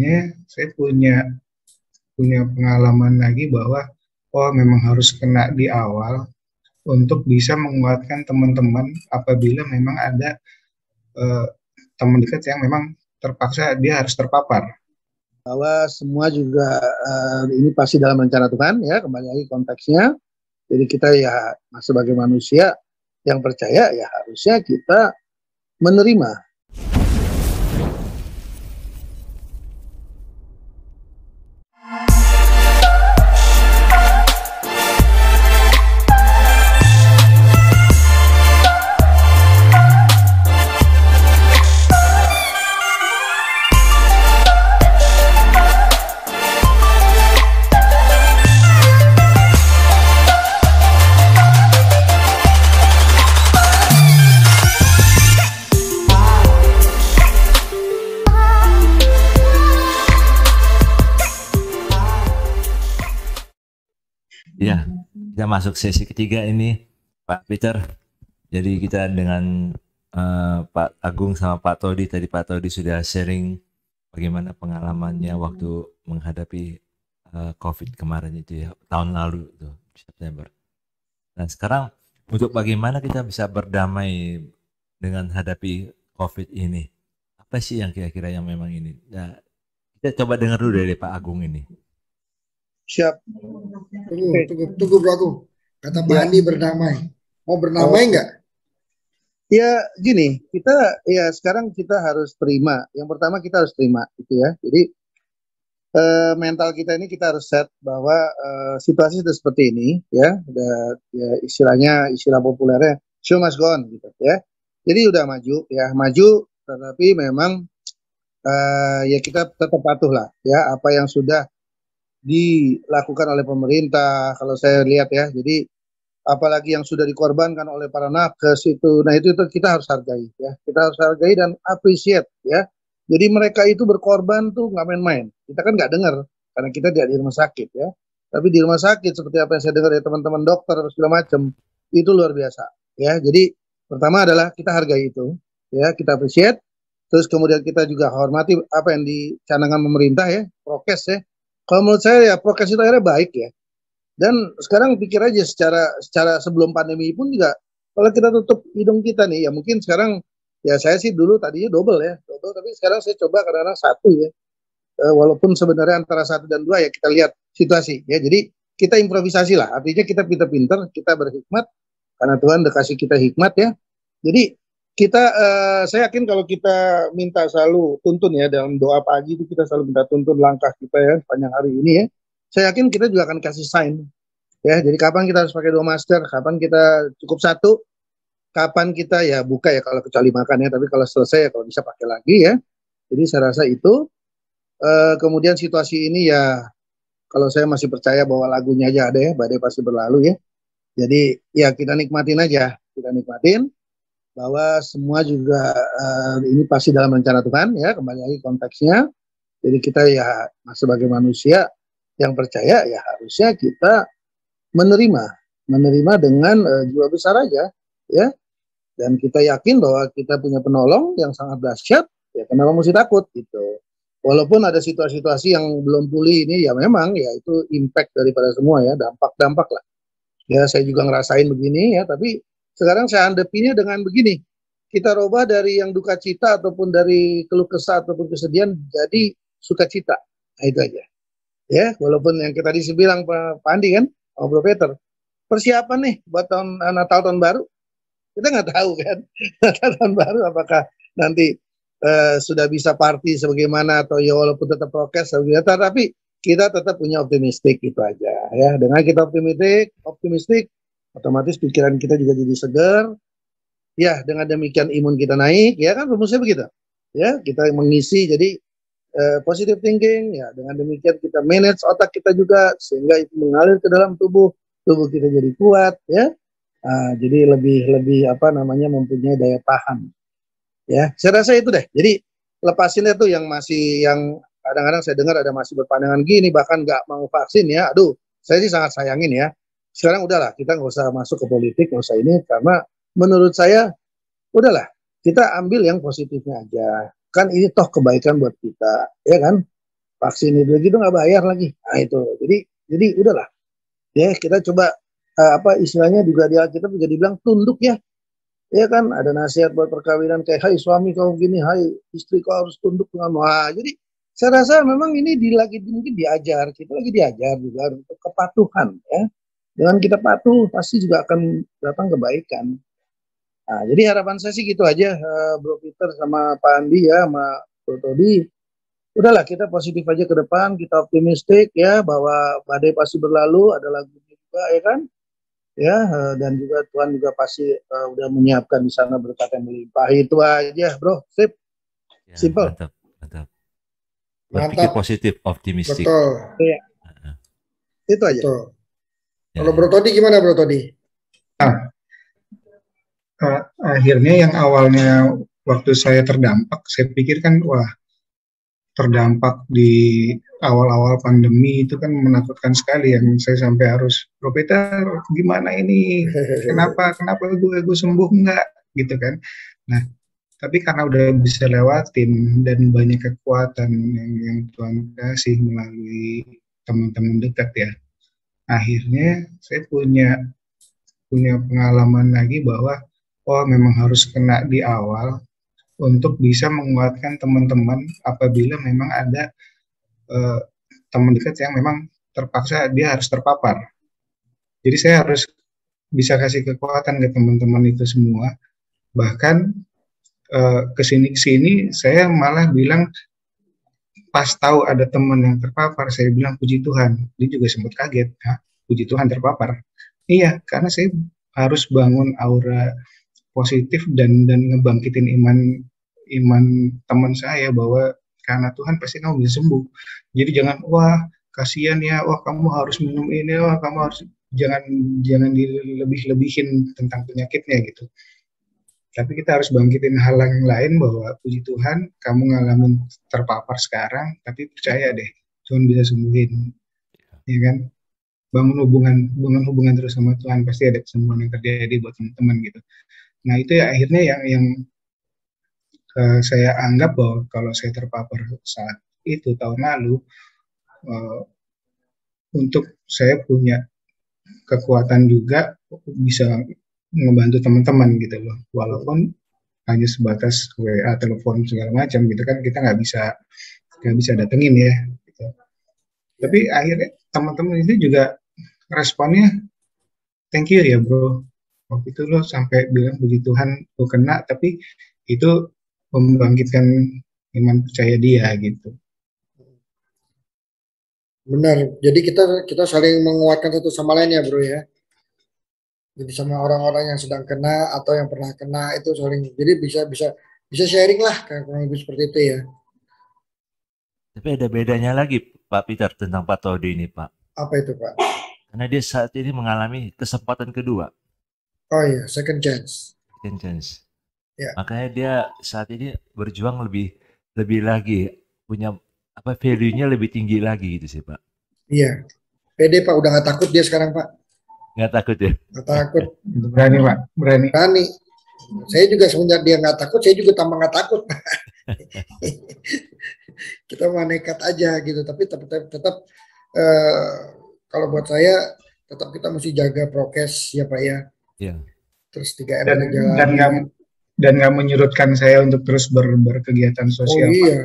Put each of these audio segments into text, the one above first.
akhirnya saya punya punya pengalaman lagi bahwa oh memang harus kena di awal untuk bisa menguatkan teman-teman apabila memang ada eh, teman dekat yang memang terpaksa dia harus terpapar. Bahwa semua juga ini pasti dalam rencana Tuhan ya, kembali lagi konteksnya. Jadi kita ya sebagai manusia yang percaya ya harusnya kita menerima. Ya, kita masuk sesi ketiga ini, Pak Peter. Jadi kita dengan Pak Agung sama Pak Todi. Tadi Pak Todi sudah sharing bagaimana pengalamannya waktu menghadapi COVID kemarin itu ya, tahun lalu itu, September. Nah sekarang untuk bagaimana kita bisa berdamai dengan hadapi COVID ini. Apa sih yang kira-kira yang memang ini? Nah, kita coba dengar dulu dari Pak Agung ini. Siap. Tunggu Bro Agung. Kata Pak Andi berdamai. Mau berdamai nggak? Ya gini, kita ya sekarang kita harus terima. Yang pertama kita harus terima gitu ya. Jadi mental kita ini kita harus set bahwa situasi sudah seperti ini ya. Udah ya, istilah populernya show must go on gitu ya. Jadi udah maju tetapi memang ya kita tetap patuh lah ya apa yang sudah dilakukan oleh pemerintah kalau saya lihat ya. Jadi apalagi yang sudah dikorbankan oleh para nakes itu, nah itu kita harus hargai ya, kita harus hargai dan appreciate ya. Jadi mereka itu berkorban tuh nggak main-main. Kita kan nggak dengar karena kita tidak di rumah sakit ya, tapi di rumah sakit seperti apa yang saya dengar dari teman-teman dokter segala macam itu luar biasa ya. Jadi pertama adalah kita hargai itu ya, kita appreciate. Terus kemudian kita juga hormati apa yang dicanangkan pemerintah ya, prokes ya. Kalau menurut saya ya prokes itu akhirnya baik ya. Dan sekarang pikir aja secara sebelum pandemi pun juga kalau kita tutup hidung kita nih ya mungkin sekarang ya saya sih dulu tadinya double tapi sekarang saya coba kadang-kadang satu ya. Walaupun sebenarnya antara 1 dan 2 ya kita lihat situasi ya. Jadi kita improvisasi lah. Artinya kita pinter-pinter, kita berhikmat karena Tuhan udah kasih kita hikmat ya. Jadi kita saya yakin kalau kita minta selalu tuntun ya dalam doa pagi itu kita selalu minta tuntun langkah kita ya sepanjang hari ini ya. Saya yakin kita juga akan kasih sign ya. Jadi kapan kita harus pakai 2 masker, kapan kita cukup 1, kapan kita ya buka ya kalau kecuali makan ya. Tapi kalau selesai ya kalau bisa pakai lagi ya. Jadi saya rasa itu kemudian situasi ini ya kalau saya masih percaya bahwa lagunya aja ada ya, badai pasti berlalu ya. Jadi ya kita nikmatin aja, kita nikmatin bahwa semua juga ini pasti dalam rencana Tuhan ya, kembali lagi konteksnya. Jadi kita ya sebagai manusia yang percaya ya harusnya kita menerima dengan jiwa besar aja ya, dan kita yakin bahwa kita punya penolong yang sangat dahsyat ya, kenapa mesti takut gitu. Walaupun ada situasi-situasi yang belum pulih ini ya memang ya itu impact daripada semua ya, dampak-dampak lah ya. Saya juga ngerasain begini ya, tapi sekarang saya hadapinnya dengan begini, kita rubah dari yang duka cita ataupun dari keluh kesah ataupun kesedihan jadi sukacita. Nah itu aja ya. Walaupun yang kita tadi bilang Pak Andi kan, Bro Peter, persiapan nih buat Natal tahun baru kita nggak tahu kan. Natal tahun baru apakah nanti sudah bisa party sebagaimana atau ya walaupun tetap prokes tapi kita tetap punya optimistik itu aja ya. Dengan kita optimistik otomatis pikiran kita juga jadi segar ya. Dengan demikian imun kita naik ya kan, rumusnya begitu ya. Kita mengisi jadi positive thinking ya. Dengan demikian kita manage otak kita juga sehingga itu mengalir ke dalam tubuh kita jadi kuat ya. Jadi lebih apa namanya mempunyai daya tahan ya. Saya rasa itu deh. Jadi lepasin itu yang masih yang kadang-kadang saya dengar ada masih berpandangan gini bahkan nggak mau vaksin ya. Aduh, saya sih sangat sayangin ya. Sekarang udahlah, kita nggak usah masuk ke politik, nggak usah ini, karena menurut saya udahlah, kita ambil yang positifnya aja. Kan ini toh kebaikan buat kita, ya kan? vaksin itu gitu nggak bayar lagi. Nah itu, jadi udahlah ya kita coba apa istilahnya juga di Alkitab juga dibilang tunduk ya. Ya kan ada nasihat buat perkawinan kayak hai suami kau gini, hai istri kau harus tunduk dengan wah. Jadi saya rasa memang ini lagi mungkin diajar, kita lagi diajar juga untuk kepatuhan ya. Dengan kita patuh pasti juga akan datang kebaikan. Nah, jadi harapan saya sih gitu aja, Bro Peter sama Pak Andi ya, sama Bro Todi. Udahlah kita positif aja ke depan, kita optimistik ya bahwa badai pasti berlalu, ada lagu juga ya kan, ya dan juga Tuhan juga pasti udah menyiapkan di sana berkat yang melimpah. Itu aja, Bro. Sip. Ya, Simple. mantap, mantap. Berpikir Mantap. positif, optimistik. Betul. Iya. Itu aja. Betul. Ya, Kalau Bro Todi gimana Bro Todi? Akhirnya yang awalnya waktu saya terdampak, saya pikir kan wah terdampak di awal-awal pandemi itu kan menakutkan sekali yang saya sampai harus Bro Peter gimana ini kenapa gue sembuh nggak gitu kan. Nah tapi karena udah bisa lewatin dan banyak kekuatan yang Tuhan kasih melalui teman-teman dekat ya, akhirnya saya punya pengalaman lagi bahwa oh memang harus kena di awal untuk bisa menguatkan teman-teman apabila memang ada teman dekat yang memang terpaksa dia harus terpapar. Jadi saya harus bisa kasih kekuatan ke teman-teman itu semua. Bahkan kesini saya malah bilang pas tahu ada teman yang terpapar, saya bilang puji Tuhan. Dia juga sempat kaget, hah, puji Tuhan terpapar. Iya, karena saya harus bangun aura positif dan ngebangkitin iman teman saya bahwa karena Tuhan pasti kamu bisa sembuh. Jadi jangan wah kasihan ya, wah kamu harus minum ini, wah kamu harus jangan dilebih-lebihin tentang penyakitnya gitu. Tapi kita harus bangkitin hal yang lain bahwa puji Tuhan kamu ngalamin terpapar sekarang, tapi percaya deh Tuhan bisa sembuhin, ya kan? Bangun hubungan terus sama Tuhan, pasti ada kesembuhan yang terjadi buat teman-teman gitu. Nah itu ya akhirnya yang saya anggap bahwa kalau saya terpapar saat itu tahun lalu, untuk saya punya kekuatan juga bisa ngebantu teman-teman gitu loh, walaupun hanya sebatas WA, telepon segala macam gitu kan kita nggak bisa datengin ya. Gitu. Tapi akhirnya teman-teman itu juga responnya thank you ya bro. Waktu itu lo sampai bilang puji Tuhan lo kena, tapi itu membangkitkan iman percaya dia gitu. Benar. Jadi kita saling menguatkan satu sama lain ya bro ya. Jadi sama orang-orang yang sedang kena atau yang pernah kena itu saling. Jadi bisa sharing lah kurang lebih seperti itu ya. Tapi ada bedanya lagi Pak Peter tentang Pak Todi ini Pak. Apa itu Pak? Karena dia saat ini mengalami kesempatan kedua. Oh iya, second chance. Second chance. Ya. Makanya dia saat ini berjuang lebih lagi, punya value-nya lebih tinggi lagi gitu sih Pak. Iya. Pede Pak, udah nggak takut dia sekarang Pak. Nggak takut ya? Nggak takut. Berani Pak, berani. Saya juga semenjak dia nggak takut, saya juga tambah nggak takut. Kita mah nekat aja gitu, tapi tetap kalau buat saya tetap kita mesti jaga prokes ya Pak ya. Iya. Terus 3M dan nggak menyurutkan saya untuk terus berkegiatan sosial. Oh iya,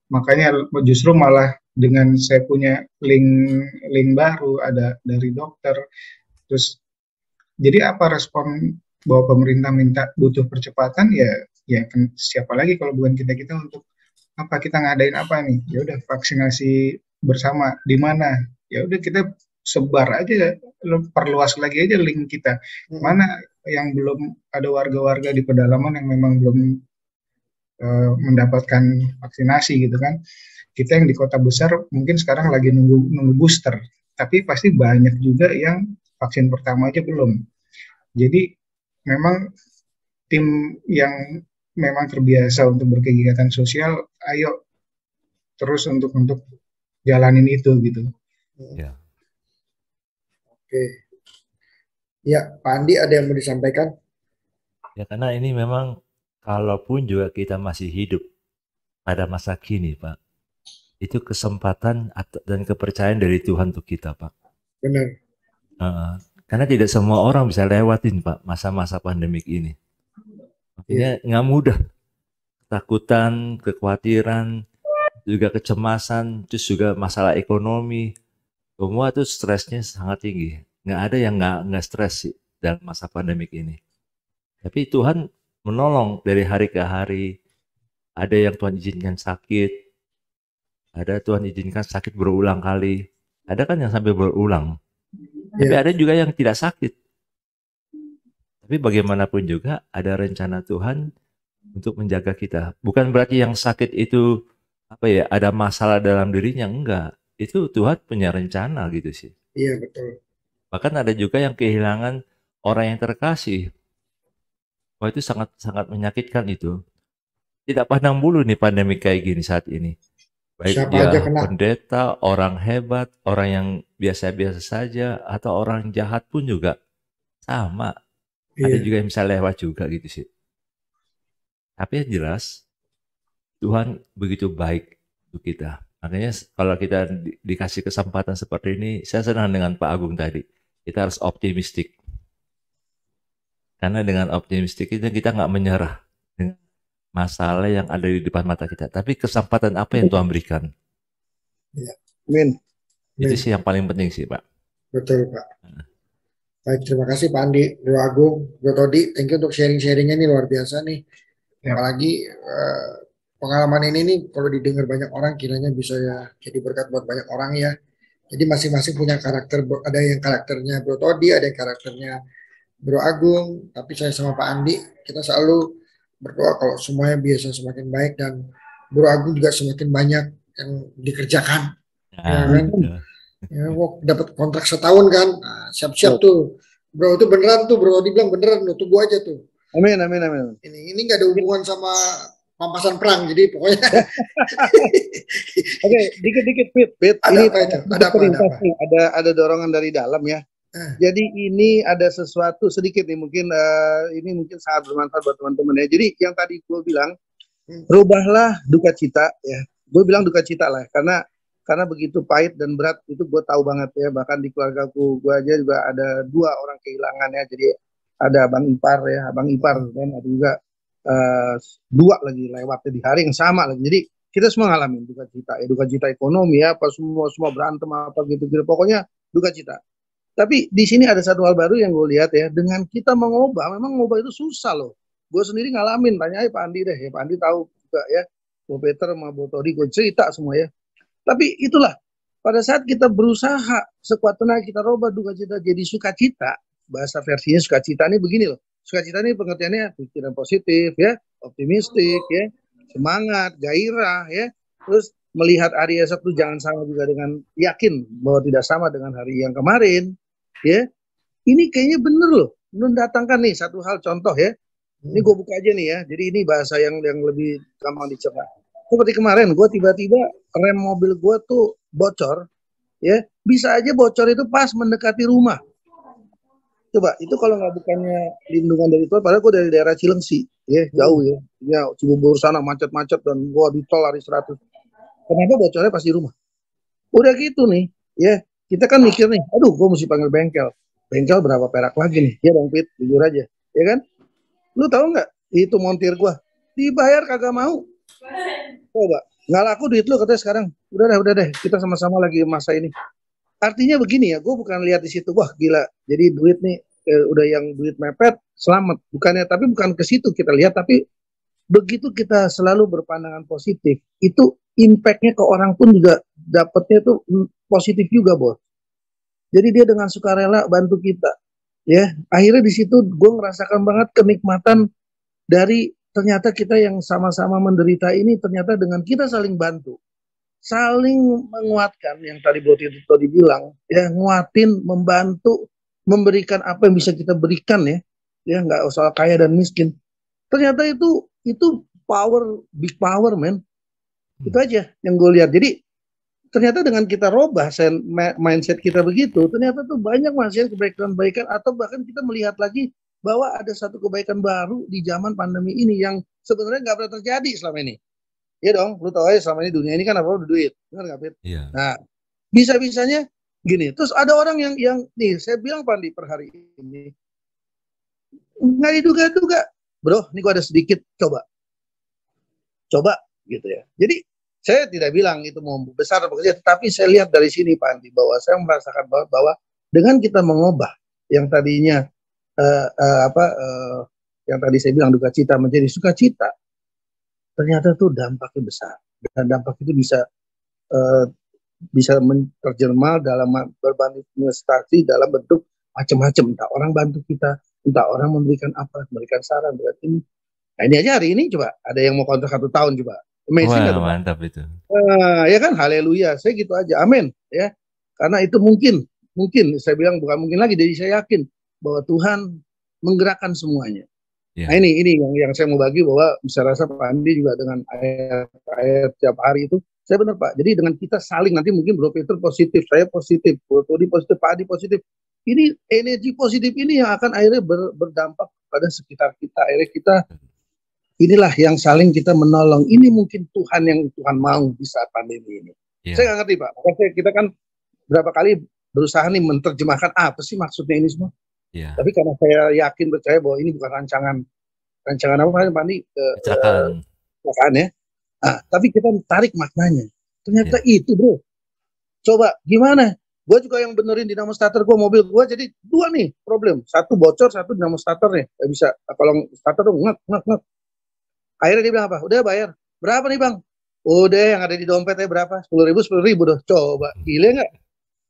makanya justru malah dengan saya punya link baru ada dari dokter. Terus jadi apa respon bahwa pemerintah minta butuh percepatan ya kan, siapa lagi kalau bukan kita untuk apa kita ngadain apa nih? Ya udah vaksinasi bersama di mana? Ya udah kita sebar aja, perluas lagi aja link kita. Mana yang belum ada warga-warga di pedalaman yang memang belum mendapatkan vaksinasi gitu kan. Kita yang di kota besar mungkin sekarang lagi nunggu booster, tapi pasti banyak juga yang vaksin pertama aja belum. Jadi memang tim yang memang terbiasa untuk berkegiatan sosial, ayo terus untuk jalanin itu gitu. Ya. Oke. Ya, Pak Andi ada yang mau disampaikan? Ya karena ini memang kalaupun juga kita masih hidup pada masa kini Pak, itu kesempatan dan kepercayaan dari Tuhan untuk kita, Pak. Benar. Karena tidak semua orang bisa lewatin, Pak, masa-masa pandemik ini. Makanya nggak mudah. Ketakutan, kekhawatiran, juga kecemasan, terus juga masalah ekonomi. Semua itu stresnya sangat tinggi. Nggak ada yang nggak stres sih dalam masa pandemik ini. Tapi Tuhan menolong dari hari ke hari. Ada yang Tuhan izinkan sakit. Ada Tuhan izinkan sakit berulang kali. Ada kan yang sampai berulang. Tapi ada juga yang tidak sakit. Tapi bagaimanapun juga ada rencana Tuhan untuk menjaga kita. Bukan berarti yang sakit itu ada masalah dalam dirinya, enggak. Itu Tuhan punya rencana gitu sih. Iya, betul. Bahkan ada juga yang kehilangan orang yang terkasih. Wah, itu sangat menyakitkan itu. Tidak pandang bulu nih pandemi kayak gini saat ini. Baik Siapa dia aja kena. pendeta, orang hebat, orang yang biasa-biasa saja, atau orang jahat pun juga sama. Ada juga yang bisa lewat juga gitu sih. Tapi yang jelas, Tuhan begitu baik untuk kita. Makanya kalau kita dikasih kesempatan seperti ini, saya senang dengan Pak Agung tadi. Kita harus optimistik. Karena dengan optimistik itu kita nggak menyerah dengan masalah yang ada di depan mata kita. Tapi kesempatan apa yang Tuhan berikan? Ya. Amin. Itu sih yang paling penting sih, Pak. Betul, Pak. Baik, terima kasih Pak Andi, Bro Agung, Bro Todi. Thank you untuk sharing-sharingnya nih, luar biasa nih. Apalagi pengalaman ini nih kalau didengar banyak orang kiranya bisa ya jadi berkat buat banyak orang ya. Jadi masing-masing punya karakter, ada yang karakternya Bro Todi, ada yang karakternya Bro Agung. Tapi saya sama Pak Andi, kita selalu berdoa kalau semuanya biasa semakin baik dan Bro Agung juga semakin banyak yang dikerjakan. Ya kan? Ya, dapat kontrak setahun kan, siap-siap tuh, Bro. Itu beneran tuh, Bro. Dibilang beneran, tuh tunggu aja tuh. Amin, amin, amin. Ini nggak ada hubungan sama pampasan perang, jadi pokoknya. Oke, dikit-dikit, Pit. Ada ini apa itu? Ada apa? Ada dorongan dari dalam ya. Jadi ini ada sesuatu sedikit nih, mungkin ini mungkin sangat bermanfaat buat teman-teman ya. Jadi yang tadi gue bilang, rubahlah duka cita ya. Gue bilang duka cita lah, karena begitu pahit dan berat itu gue tahu banget ya. Bahkan di keluarga gue aja juga ada 2 orang kehilangan ya. Jadi ada Abang Ipar dan ada juga 2 lagi lewatnya di hari yang sama lagi. Jadi kita semua ngalamin duka cita ekonomi ya, apa semua berantem apa gitu-gitu. Pokoknya duka cita. Tapi di sini ada satu hal baru yang gue lihat ya. Dengan kita mengubah, memang mengubah itu susah loh. Gue sendiri ngalamin, tanya aja Pak Andi deh. Ya, Pak Andi tahu juga ya. Gue Peter sama Bu Todi, gue cerita semua ya. Tapi itulah, pada saat kita berusaha sekuat tenaga kita rubah duka cita jadi sukacita. Bahasa versinya sukacita ini begini loh. Sukacita ini pengertiannya pikiran positif ya, optimistik ya, semangat, gairah ya. Terus melihat hari esok itu jangan sama juga dengan yakin bahwa tidak sama dengan hari yang kemarin ya. Ini kayaknya bener loh, mendatangkan nih satu hal contoh ya. Ini gue buka aja nih ya. Jadi ini bahasa yang lebih gampang dicerna. Seperti kemarin gue tiba-tiba rem mobil gue tuh bocor ya, bisa aja bocor itu pas mendekati rumah. Coba itu kalau nggak bukannya lindungan dari Tuhan, padahal gue dari daerah Cilengsi ya, jauh ya Cibubur sana macet-macet dan gue di tol lari 100. Kenapa bocornya pas di rumah? Udah gitu nih ya, kita kan mikir nih, aduh gue mesti panggil bengkel berapa perak lagi nih ya Bang Pit, jujur aja ya kan. Lu tahu nggak itu montir gue dibayar kagak mau. Coba nggak laku duit lu katanya sekarang. Udah deh kita sama-sama lagi masa ini. Artinya begini ya, gue bukan lihat di situ wah gila jadi duit nih udah yang duit mepet selamat, bukannya, tapi bukan ke situ kita lihat. Tapi begitu kita selalu berpandangan positif, itu impactnya ke orang pun juga dapatnya tuh positif juga bos. Jadi dia dengan sukarela bantu kita ya. Akhirnya di situ gue merasakan banget kenikmatan dari ternyata kita yang sama-sama menderita ini, ternyata dengan kita saling bantu, saling menguatkan, yang tadi Bro Tito dibilang ya, nguatin, membantu, memberikan apa yang bisa kita berikan ya nggak usah kaya dan miskin. Ternyata itu power, big power men. Itu aja yang gue lihat. Jadi ternyata dengan kita robah mindset kita begitu, ternyata tuh banyak masih kebaikan-kebaikan, atau bahkan kita melihat lagi bahwa ada satu kebaikan baru di zaman pandemi ini yang sebenarnya nggak pernah terjadi selama ini. Iya dong, lu tahu aja selama ini dunia ini kan apa duit, benar nggak, Pit? Iya. Nah, bisa-bisanya gini. Terus ada orang yang nih, saya bilang Pandi per hari ini nggak diduga-duga, bro. Ini gua ada sedikit, coba gitu ya. Jadi saya tidak bilang itu mau besar atau kecil, tapi saya lihat dari sini Pak Andi bahwa saya merasakan bahwa dengan kita mengubah yang tadinya yang tadi saya bilang duka cita menjadi sukacita, ternyata tuh dampaknya besar dan dampak itu bisa terjemah dalam berbagai investasi dalam bentuk macam-macam, entah orang bantu kita, entah orang memberikan saran, berarti ini. Nah ini aja hari ini coba ada yang mau kontrak 1 tahun coba. Amazing Wah, gak tuh, Pak? mantap itu. Ya kan, haleluya. Saya gitu aja, amin ya. Karena itu mungkin saya bilang bukan mungkin lagi, jadi saya yakin bahwa Tuhan menggerakkan semuanya. Ya. Nah ini yang saya mau bagi, bahwa saya rasa Pak Andi juga dengan ayat tiap hari itu, saya benar Pak. Jadi dengan kita saling, nanti mungkin Bro Peter positif, saya positif, Bro Todi positif, Pak Adi positif. Ini energi positif ini yang akan akhirnya berdampak pada sekitar kita. Akhirnya kita, inilah yang saling kita menolong. Ini mungkin Tuhan yang Tuhan mau di saat pandemi ini. Yeah. Saya nggak ngerti Pak. Makanya kita kan berapa kali berusaha nih menerjemahkan apa sih maksudnya ini semua. Yeah. Tapi karena saya yakin, percaya bahwa ini bukan rancangan apa Pak Andi? Kecelakaan ya. Nah, tapi kita tarik maknanya. Ternyata itu bro. Coba gimana? Gue juga yang benerin dinamo starter gue, mobil gue jadi 2 nih problem. 1 bocor, 1 dinamo starter nih. Gak bisa. Kalau starter tuh ngek. Akhirnya dia bilang apa? Udah bayar. Berapa nih bang? Udah yang ada di dompetnya berapa? 10.000 doh. Coba gile nggak?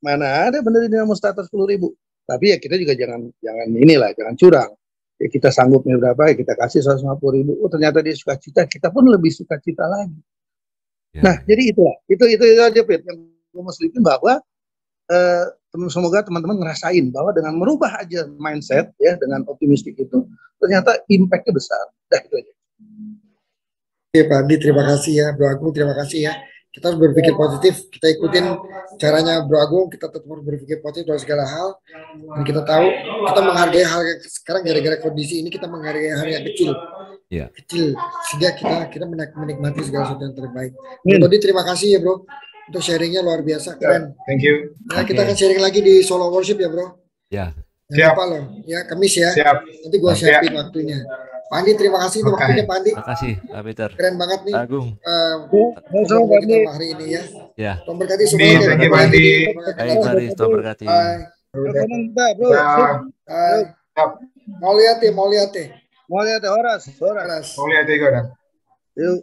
Mana ada benerin dinamo starter 10.000. Tapi ya kita juga jangan jangan curang. Ya kita sanggupnya berapa ya kita kasih 150.000. Oh ternyata dia suka cita, kita pun lebih suka cita lagi. Ya. Nah jadi itulah. Itu aja Pit yang gue mau selipin, bahwa semoga teman-teman ngerasain bahwa dengan merubah aja mindset ya, dengan optimistik itu ternyata impact-nya besar. Dah itu aja. Oke Pak Andi, terima kasih ya. Bro Agung, terima kasih ya. Kita harus berpikir positif, kita ikutin caranya Bro Agung, kita tetap harus berpikir positif dalam segala hal. Dan kita tahu, kita menghargai hal yang sekarang gara-gara kondisi ini, kita menghargai hal yang kecil. Yeah. Kecil, sehingga kita menikmati segala sesuatu yang terbaik. Bro Todi, terima kasih ya Bro. Untuk sharingnya luar biasa, keren. Thank you. Nah, kita akan sharing lagi di Solo Worship ya Bro. Ya. Jangan lupa loh, ya Kamis ya. Siap. Nanti gua siapin waktunya. Pak Andi, terima kasih untuk waktunya Pak Andi. Terima kasih Pak Peter. Keren banget nih. Agung. Ngobrol kita hari ini ya. Ya. Tuhan berkati semuanya. Thank you Pak Andi. Baik mari, Tuhan berkati. Mau lihat ya. Horas. Mau lihat ya. Yuk.